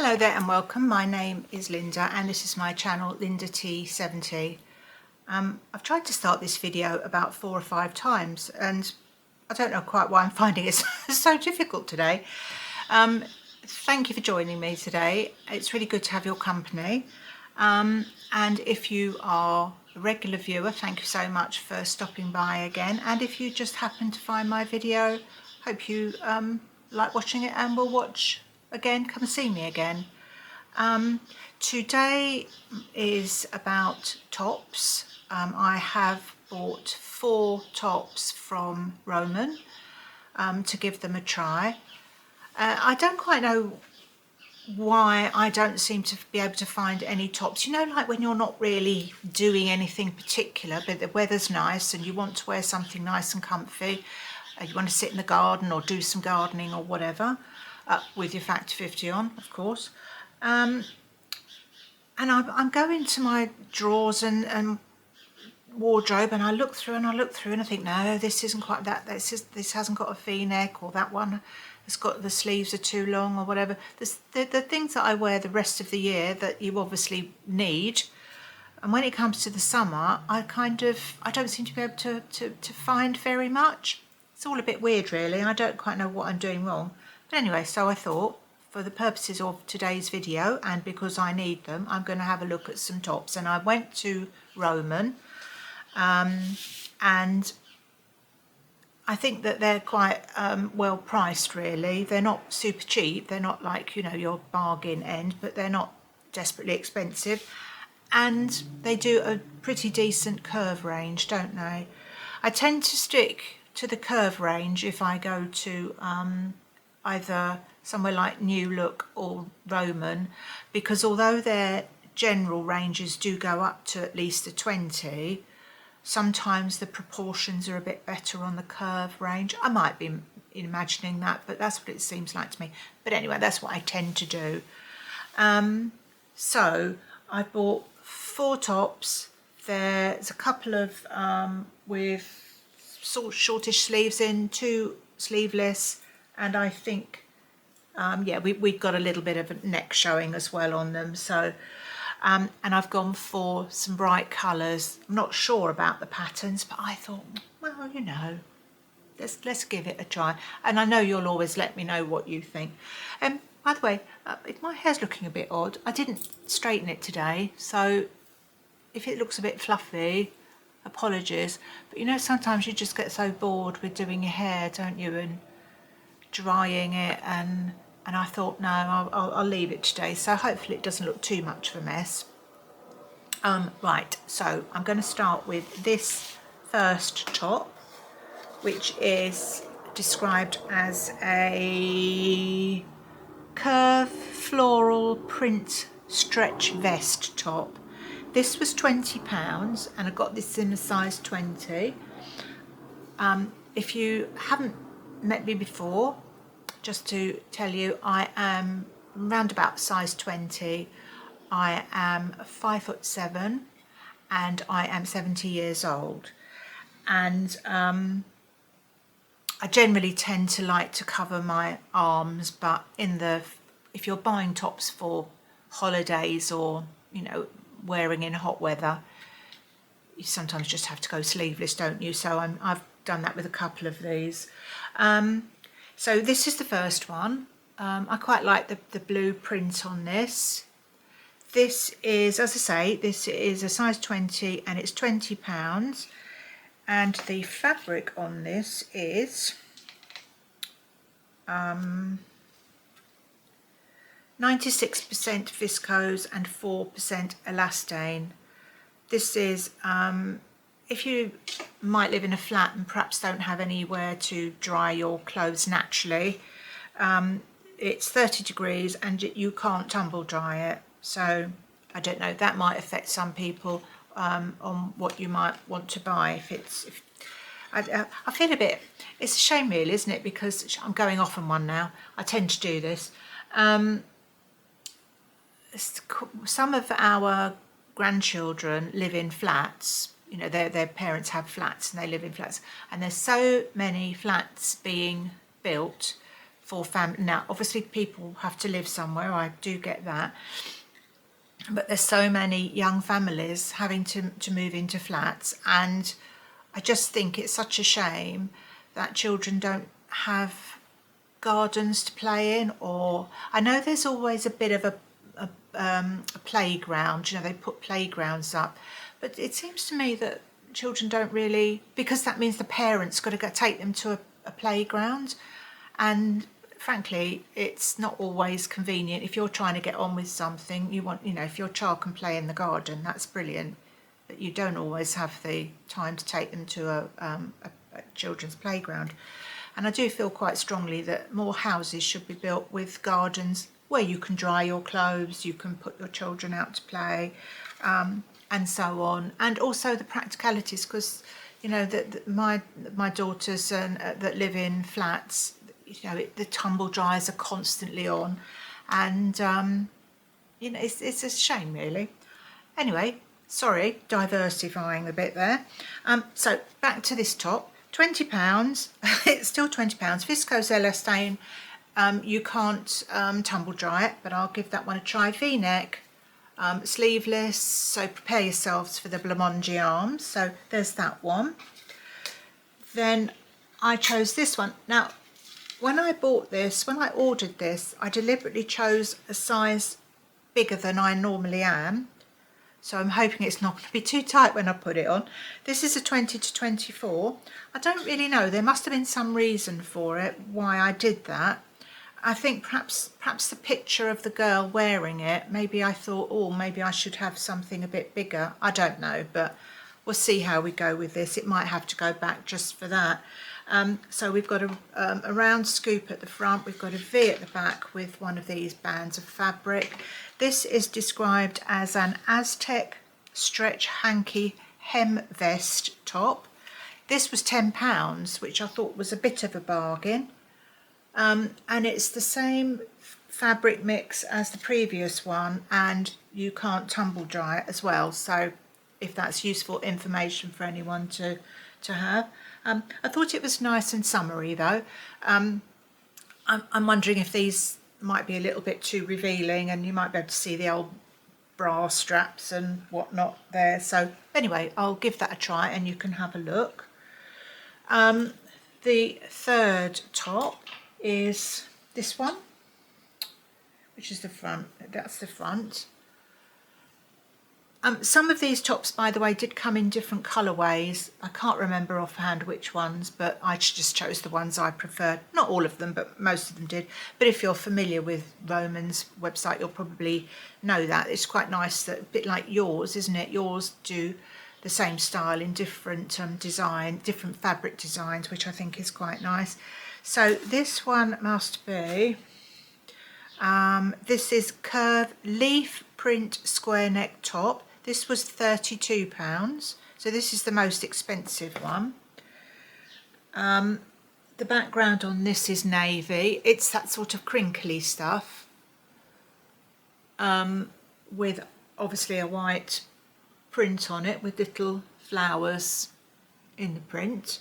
Hello there and welcome. My name is Linda and this is my channel Linda T70. I've tried to start this video about 4 or 5 times and I don't know quite why I'm finding it so difficult today. Thank you for joining me today. It's really good to have your company. And if you are a regular viewer, thank you so much for stopping by again. And if you just happen to find my video, hope you like watching it and will watch again, come and see me again. Today is about tops. I have bought 4 tops from Roman to give them a try. I don't quite know why I don't seem to be able to find any tops. You know, like when you're not really doing anything particular, but the weather's nice and you want to wear something nice and comfy. You want to sit in the garden or do some gardening or whatever. With your Factor 50 on, of course. And I'm going to my drawers and wardrobe, and I look through and I think, no, this isn't quite that. This hasn't got a V-neck, or that one has got the sleeves are too long, or whatever. The things that I wear the rest of the year that you obviously need. And when it comes to the summer, I don't seem to be able to find very much. It's all a bit weird, really. I don't quite know what I'm doing wrong. But anyway, so I thought, for the purposes of today's video, and because I need them, I'm going to have a look at some tops. And I went to Roman, and I think that they're quite well priced, really. They're not super cheap. They're not like, you know, your bargain end, but they're not desperately expensive. And they do a pretty decent curve range, don't they? I tend to stick to the curve range if I go to either somewhere like New Look or Roman, because although their general ranges do go up to at least a 20, sometimes the proportions are a bit better on the curve range. I might be imagining that, but that's what it seems like to me. But anyway, that's what I tend to do. So I bought 4 tops. There's a couple of with sort of shortish sleeves in, 2 sleeveless, and I think, yeah, we've got a little bit of a neck showing as well on them. So, and I've gone for some bright colours. I'm not sure about the patterns, but I thought, well, you know, let's give it a try. And I know you'll always let me know what you think. By the way, if my hair's looking a bit odd, I didn't straighten it today, so if it looks a bit fluffy, apologies. But you know, sometimes you just get so bored with doing your hair, don't you, and drying it, and I thought, no, I'll leave it today, so hopefully it doesn't look too much of a mess. Right, so I'm going to start with this first top, which is described as a curve floral print stretch vest top. This was £20 and I got this in a size 20. If you haven't met me before, just to tell you, I am round about size 20. I am 5'7" and I am 70 years old, and I generally tend to like to cover my arms, but if you're buying tops for holidays or, you know, wearing in hot weather, you sometimes just have to go sleeveless, don't you? So I've done that with a couple of these. So this is the first one. I quite like the blue print on this. This is, as I say, this is a size 20 and it's £20. And the fabric on this is 96% viscose and 4% elastane. This is, if you might live in a flat and perhaps don't have anywhere to dry your clothes naturally, it's 30 degrees and you can't tumble dry it. So I don't know, that might affect some people on what you might want to buy. I feel a bit, it's a shame really, isn't it, because I'm going off on one now. I tend to do this. Some of our grandchildren live in flats. You know, their parents have flats and they live in flats, and there's so many flats being built for family. Now, obviously people have to live somewhere, I do get that. But there's so many young families having to move into flats, and I just think it's such a shame that children don't have gardens to play in. Or I know there's always a bit of a playground, you know, they put playgrounds up, but it seems to me that children don't really, because that means the parents got to go take them to a playground, and frankly it's not always convenient. If you're trying to get on with something, you want, you know, if your child can play in the garden, that's brilliant, but you don't always have the time to take them to a children's playground. And I do feel quite strongly that more houses should be built with gardens where you can dry your clothes, you can put your children out to play, and so on. And also the practicalities, because, you know, my daughters that live in flats, you know, the tumble dryers are constantly on, and you know, it's a shame really. Anyway, sorry, diversifying a bit there. So back to this top. £20. It's still £20. Viscose elastane. You can't tumble dry it, but I'll give that one a try. V-neck, sleeveless, so prepare yourselves for the blancmange arms. So there's that one. Then I chose this one. Now, when I bought this, when I ordered this, I deliberately chose a size bigger than I normally am. So I'm hoping it's not going to be too tight when I put it on. This is a 20 to 24. I don't really know. There must have been some reason for it, why I did that. I think perhaps the picture of the girl wearing it, maybe I thought, oh, maybe I should have something a bit bigger. I don't know, but we'll see how we go with this. It might have to go back just for that. So we've got a round scoop at the front. We've got a V at the back with one of these bands of fabric. This is described as an Aztec stretch hanky hem vest top. This was £10, which I thought was a bit of a bargain. And it's the same fabric mix as the previous one, and you can't tumble dry it as well. So if that's useful information for anyone to have. I thought it was nice and summery though. I'm wondering if these might be a little bit too revealing, and you might be able to see the old bra straps and whatnot there. So anyway, I'll give that a try and you can have a look. The third top is this one, which is the front. That's the front. Some of these tops, by the way, did come in different colourways. I can't remember offhand which ones, but I just chose the ones I preferred. Not all of them, but most of them did. But if you're familiar with Roman's website, you'll probably know that. It's quite nice, that a bit like yours, isn't it? Yours do the same style in different different fabric designs, which I think is quite nice. So this one must be, this is Curve Leaf Print Square Neck Top. This was £32, so this is the most expensive one. The background on this is navy. It's that sort of crinkly stuff, with obviously a white print on it with little flowers in the print.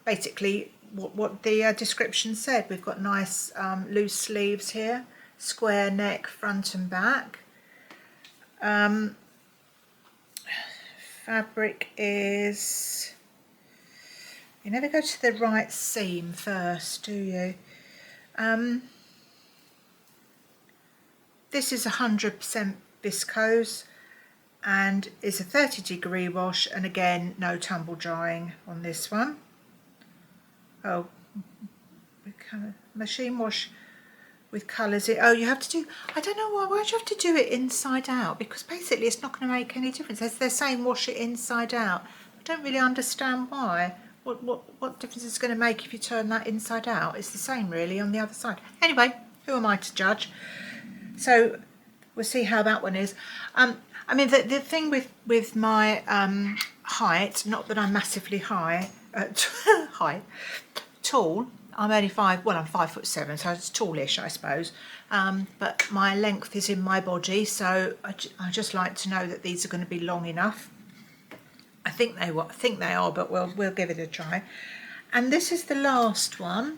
Basically what the description said. We've got nice loose sleeves here, square neck front and back. Fabric is, you never go to the right seam first, do you? This is 100% viscose and is a 30-degree wash, and again no tumble drying on this one. Oh, machine wash with colours. Oh, you have to do, I don't know why do you have to do it inside out? Because basically it's not going to make any difference. They're saying wash it inside out. I don't really understand why. What difference is it going to make if you turn that inside out? It's the same really on the other side. Anyway, who am I to judge? So we'll see how that one is. I mean, the thing with my height, not that I'm massively high, tall. I'm only I'm 5'7", so it's tallish, I suppose. But my length is in my body, so I just like to know that these are going to be long enough. I think they are, but we'll give it a try. And this is the last one.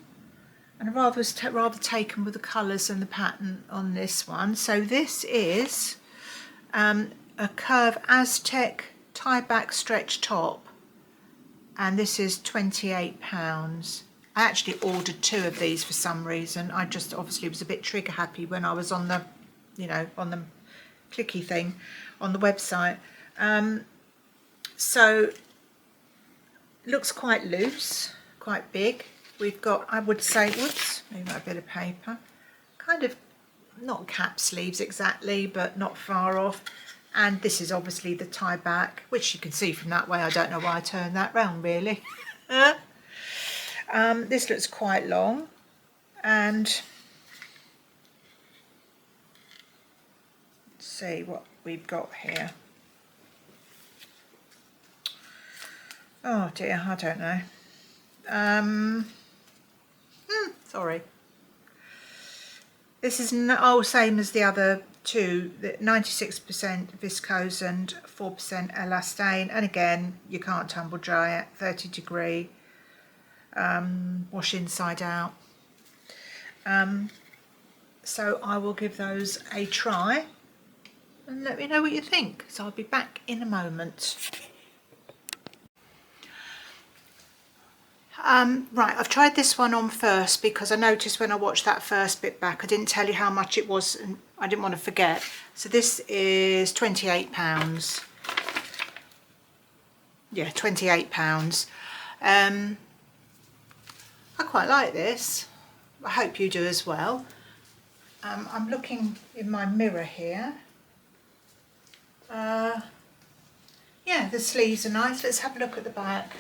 and I was rather taken with the colours and the pattern on this one. So this is a Curve Aztec tie back stretch top, and this is £28. I actually ordered 2 of these for some reason. I just obviously was a bit trigger happy when I was on the, you know, on the clicky thing on the website. So looks quite loose, quite big. We've got, I would say, whoops, maybe a bit of paper, kind of not cap sleeves exactly, but not far off. And this is obviously the tie back, which you can see from that way. I don't know why I turned that round really. This looks quite long, and let's see what we've got here. Oh dear, I don't know. Sorry. This is same as the other 2, 96% viscose and 4% elastane, and again you can't tumble dry it, 30 degree, wash inside out. So I will give those a try and let me know what you think. So I'll be back in a moment. Right, I've tried this one on first because I noticed when I watched that first bit back I didn't tell you how much it was and I didn't want to forget. So this is £28. Yeah, £28. I quite like this. I hope you do as well. I'm looking in my mirror here. Yeah, the sleeves are nice. Let's have a look at the back.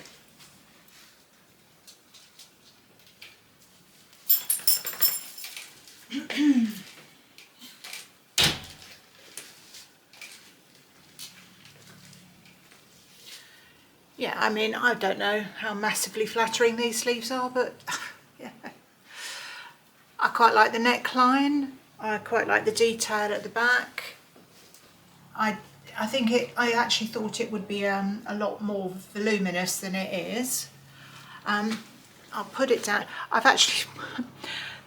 Yeah, I mean, I don't know how massively flattering these sleeves are, but yeah. I quite like the neckline. I quite like the detail at the back. I actually thought it would be a lot more voluminous than it is. I'll put it down. I've actually,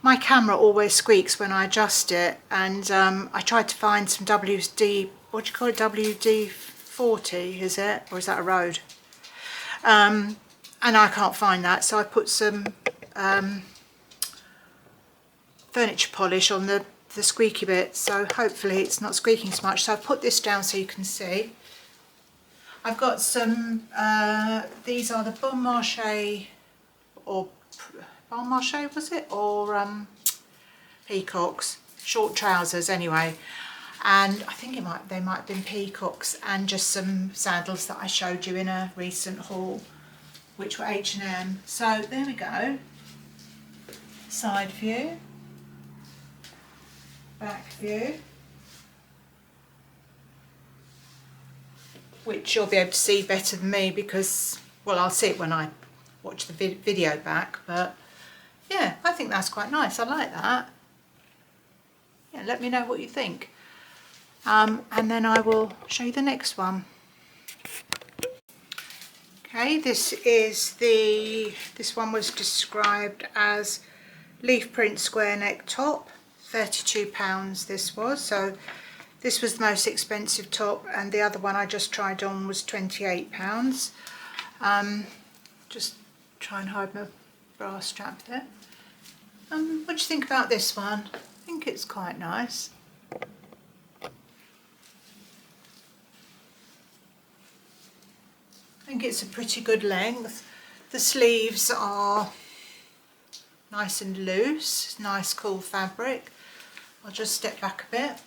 my camera always squeaks when I adjust it, and I tried to find some WD, what do you call it, WD-40, is it? Or is that a road? And I can't find that, so I put some furniture polish on the squeaky bit, so hopefully it's not squeaking so much. So I've put this down so you can see. I've got some, these are the Bon Marché, or Bon Marché was it, or peacocks, short trousers anyway, and I think they might have been peacocks, and just some sandals that I showed you in a recent haul, which were H&M. So there we go, side view, back view, which you'll be able to see better than me because, well, I'll see it when I watch the video back, but yeah, I think that's quite nice. I like that. Yeah, let me know what you think. And then I will show you the next one. Okay, this one was described as leaf print square neck top, £32 this was. So this was the most expensive top, and the other one I just tried on was £28. Just try and hide my bra strap there. What do you think about this one? I think it's quite nice. I think it's a pretty good length. The sleeves are nice and loose, nice cool fabric. I'll just step back a bit.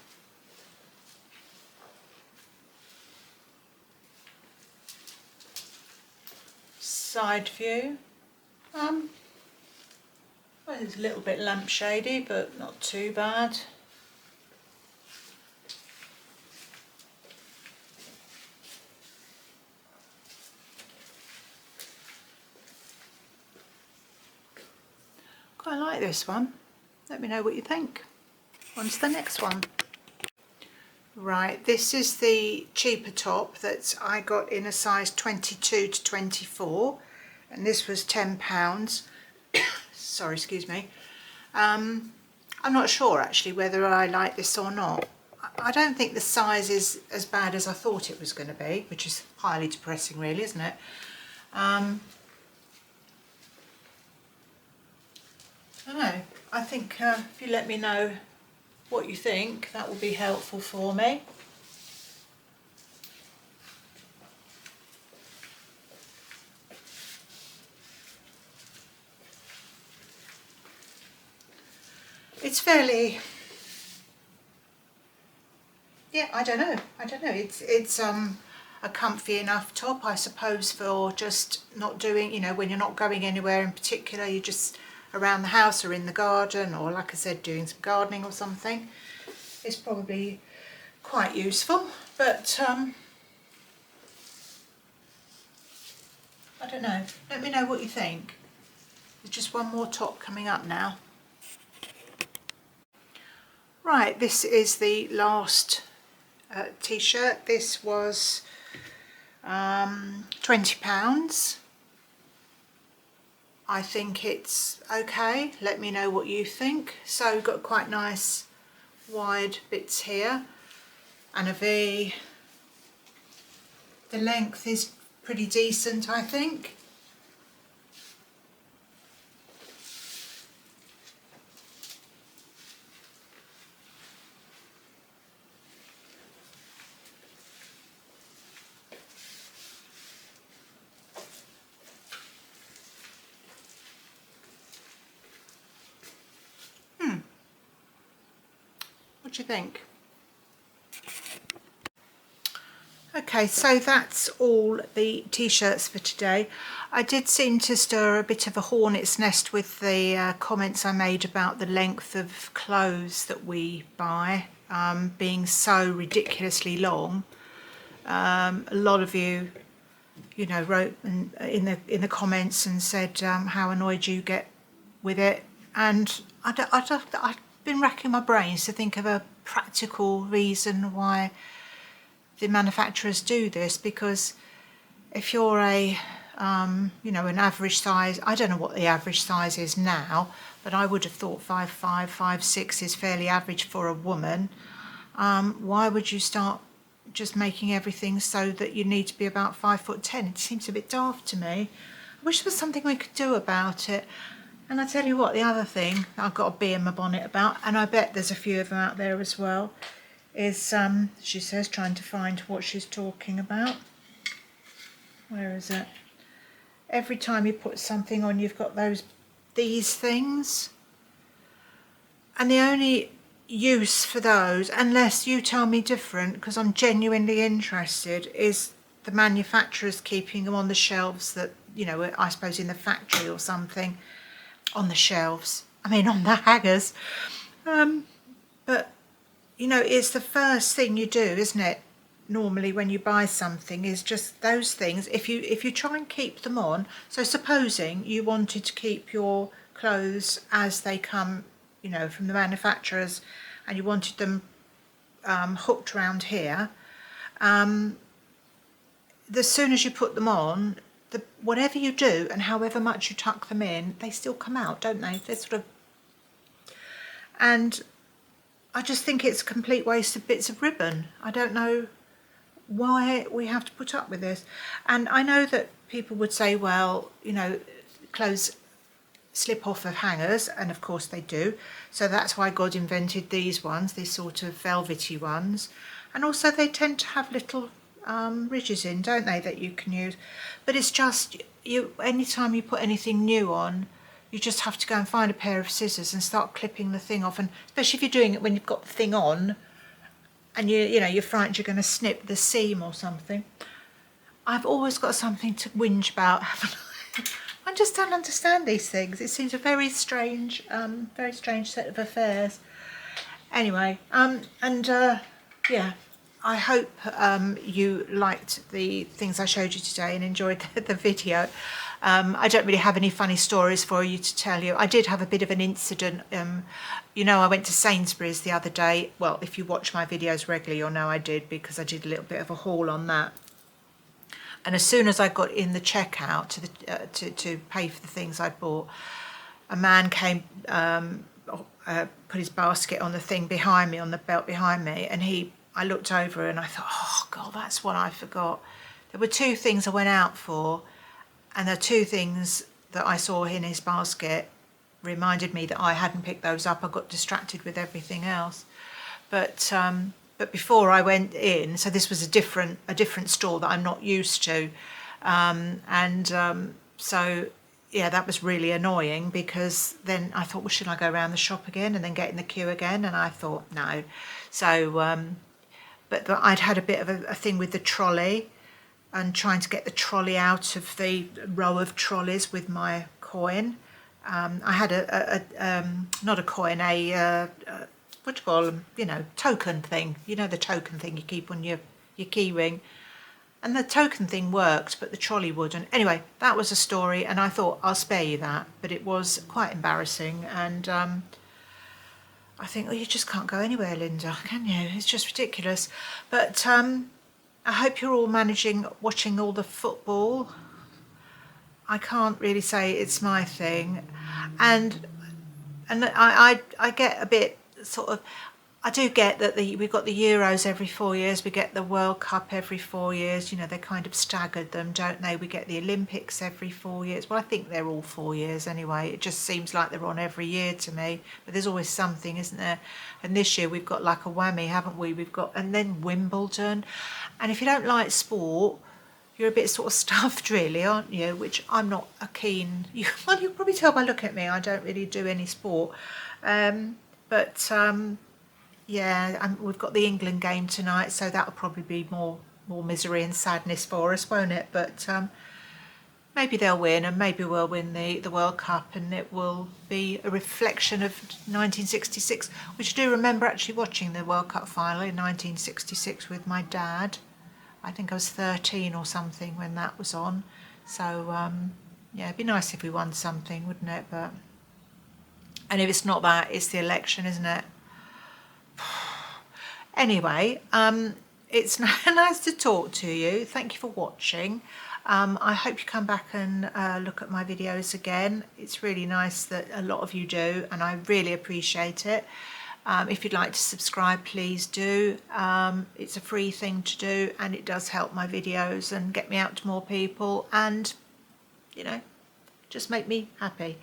Side view. Well, it's a little bit lampshady, but not too bad. Quite like this one. Let me know what you think. On to the next one. Right, this is the cheaper top that I got in a size 22 to 24, and this was £10. Sorry, excuse me. I'm not sure actually whether I like this or not. I don't think the size is as bad as I thought it was going to be, which is highly depressing really, isn't it? I don't know. I think if you let me know what you think, that will be helpful for me. It's fairly, yeah, I don't know. It's a comfy enough top, I suppose, for just not doing, you know, when you're not going anywhere in particular, you're just around the house or in the garden, or like I said, doing some gardening or something. It's probably quite useful, but I don't know. Let me know what you think. There's just one more top coming up now. Right, this is the last t-shirt. This was £20. I think it's okay. Let me know what you think. So we've got quite nice wide bits here and a V. The length is pretty decent, I think. What do you think? Okay, so that's all the t-shirts for today. I did seem to stir a bit of a hornet's nest with the comments I made about the length of clothes that we buy being so ridiculously long. A lot of you, you know, wrote in the comments and said how annoyed you get with it, and I've been racking my brains to think of a practical reason why the manufacturers do this, because if you're a you know, an average size, I don't know what the average size is now, but I would have thought 5'5", 5'6" is fairly average for a woman. Why would you start just making everything so that you need to be about 5'10"? It seems a bit daft to me. I wish there was something we could do about it. And I tell you what, the other thing I've got a bee in my bonnet about, and I bet there's a few of them out there as well, is she says, trying to find what she's talking about. Where is it? Every time you put something on, you've got these things, and the only use for those, unless you tell me different, because I'm genuinely interested, is the manufacturers keeping them on the shelves that, you know, I suppose in the factory or something, on the shelves, I mean on the hangers, but you know, it's the first thing you do, isn't it, normally when you buy something, is just those things. If you try and keep them on, so supposing you wanted to keep your clothes as they come, you know, from the manufacturers, and you wanted them hooked around here, as soon as you put them on, whatever you do and however much you tuck them in, they still come out, don't they? They're sort of, and I just think it's a complete waste of bits of ribbon. I don't know why we have to put up with this. And I know that people would say, well, you know, clothes slip off of hangers, and of course they do. So that's why God invented these ones, these sort of velvety ones. And also they tend to have little ridges in, don't they, that you can use. But it's just, anytime you put anything new on, you just have to go and find a pair of scissors and start clipping the thing off. And especially if you're doing it when you've got the thing on and you know, you're frightened you're going to snip the seam or something. I've always got something to whinge about, haven't I? I just don't understand these things. It seems a very strange set of affairs. Anyway, yeah, I hope you liked the things I showed you today and enjoyed the video. I don't really have any funny stories for you to tell you. I did have a bit of an incident. You know, I went to Sainsbury's the other day. Well, if you watch my videos regularly, you'll know I did, because I did a little bit of a haul on that. And as soon as I got in the checkout to pay for the things I'd bought, a man came put his basket on the thing behind me, on the belt behind me, and I looked over and I thought, oh God, that's what I forgot. There were 2 things I went out for, and the 2 things that I saw in his basket reminded me that I hadn't picked those up. I got distracted with everything else. But before I went in, so this was a different store that I'm not used to, so yeah, that was really annoying, because then I thought, well, should I go around the shop again and then get in the queue again? And I thought no. So but I'd had a bit of a thing with the trolley, and trying to get the trolley out of the row of trolleys with my coin. I had not a coin, what do you call them? You know, token thing. You know, the token thing you keep on your key ring. And the token thing worked, but the trolley wouldn't. Anyway, that was a story, and I thought I'll spare you that. But it was quite embarrassing, and I think, well, you just can't go anywhere, Linda, can you? It's just ridiculous. But I hope you're all watching all the football. I can't really say it's my thing, and I get a bit sort of. I do get that we've got the Euros every 4 years, we get the World Cup every 4 years, you know, they kind of staggered them, don't they? We get the Olympics every 4 years. Well, I think they're all 4 years anyway. It just seems like they're on every year to me, but there's always something, isn't there? And this year we've got like a whammy, haven't we? And then Wimbledon. And if you don't like sport, you're a bit sort of stuffed really, aren't you? Which I'm not a keen, well, you'll probably tell by looking at me, I don't really do any sport. Yeah, we've got the England game tonight, so that'll probably be more misery and sadness for us, won't it? But maybe they'll win, and maybe we'll win the World Cup, and it will be a reflection of 1966, which I do remember actually watching the World Cup final in 1966 with my dad. I think I was 13 or something when that was on. So yeah, it'd be nice if we won something, wouldn't it? And if it's not that, it's the election, isn't it? Anyway, it's nice to talk to you. Thank you for watching. I hope you come back and look at my videos again. It's really nice that a lot of you do, and I really appreciate it. If you'd like to subscribe, please do. It's a free thing to do, and it does help my videos and get me out to more people, and you know, just make me happy.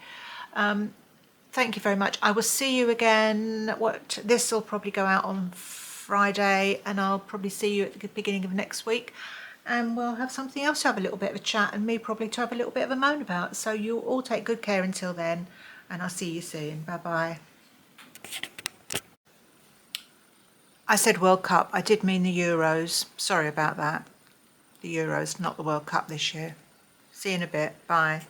Thank you very much. I will see you again. This will probably go out on Friday, and I'll probably see you at the beginning of next week, and we'll have something else to have a little bit of a chat, and me probably to have a little bit of a moan about. So you all take good care until then, and I'll see you soon. Bye bye. I said World Cup. I did mean the Euros. Sorry about that. The Euros, not the World Cup this year. See you in a bit. Bye.